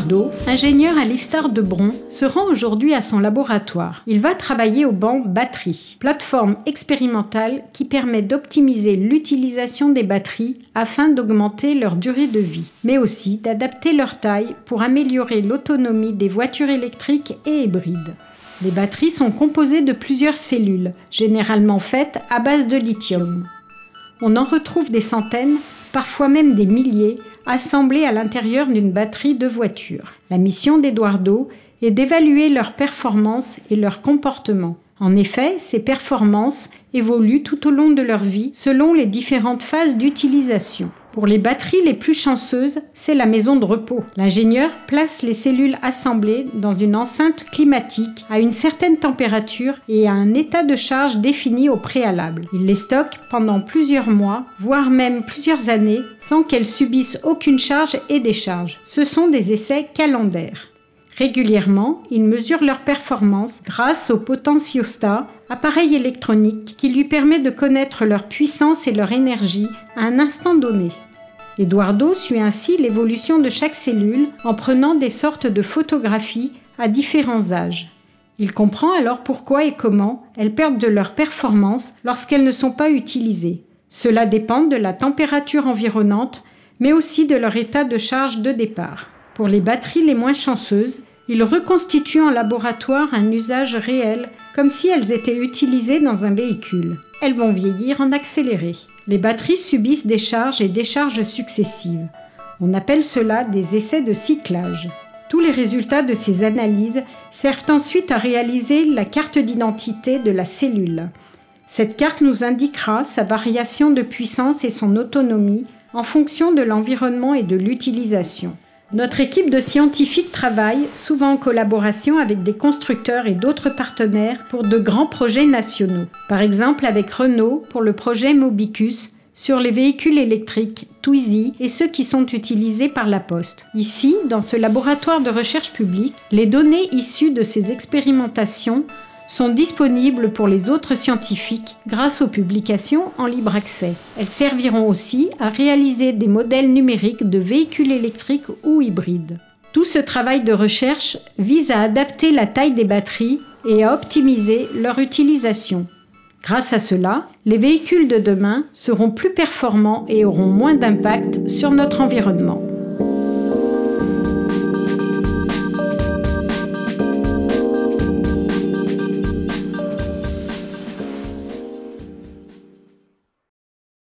Eduardo, ingénieur à l'IFSTAR de Bron, se rend aujourd'hui à son laboratoire. Il va travailler au banc batterie, plateforme expérimentale qui permet d'optimiser l'utilisation des batteries afin d'augmenter leur durée de vie, mais aussi d'adapter leur taille pour améliorer l'autonomie des voitures électriques et hybrides. Les batteries sont composées de plusieurs cellules, généralement faites à base de lithium. On en retrouve des centaines, parfois même des milliers, assemblées à l'intérieur d'une batterie de voiture. La mission d'Eduardo est d'évaluer leur performance et leur comportement. En effet, ces performances évoluent tout au long de leur vie selon les différentes phases d'utilisation. Pour les batteries les plus chanceuses, c'est la maison de repos. L'ingénieur place les cellules assemblées dans une enceinte climatique à une certaine température et à un état de charge défini au préalable. Il les stocke pendant plusieurs mois, voire même plusieurs années, sans qu'elles subissent aucune charge et décharge. Ce sont des essais calendaires. Régulièrement, ils mesurent leur performance grâce au potentiostat, appareil électronique qui lui permet de connaître leur puissance et leur énergie à un instant donné. Eduardo suit ainsi l'évolution de chaque cellule en prenant des sortes de photographies à différents âges. Il comprend alors pourquoi et comment elles perdent de leur performance lorsqu'elles ne sont pas utilisées. Cela dépend de la température environnante, mais aussi de leur état de charge de départ. Pour les batteries les moins chanceuses, il reconstitue en laboratoire un usage réel, comme si elles étaient utilisées dans un véhicule. Elles vont vieillir en accéléré. Les batteries subissent des charges et décharges successives. On appelle cela des essais de cyclage. Tous les résultats de ces analyses servent ensuite à réaliser la carte d'identité de la cellule. Cette carte nous indiquera sa variation de puissance et son autonomie en fonction de l'environnement et de l'utilisation. Notre équipe de scientifiques travaille, souvent en collaboration avec des constructeurs et d'autres partenaires pour de grands projets nationaux. Par exemple avec Renault pour le projet Mobicus sur les véhicules électriques Twizy et ceux qui sont utilisés par la Poste. Ici, dans ce laboratoire de recherche publique, les données issues de ces expérimentations sont disponibles pour les autres scientifiques grâce aux publications en libre accès. Elles serviront aussi à réaliser des modèles numériques de véhicules électriques ou hybrides. Tout ce travail de recherche vise à adapter la taille des batteries et à optimiser leur utilisation. Grâce à cela, les véhicules de demain seront plus performants et auront moins d'impact sur notre environnement.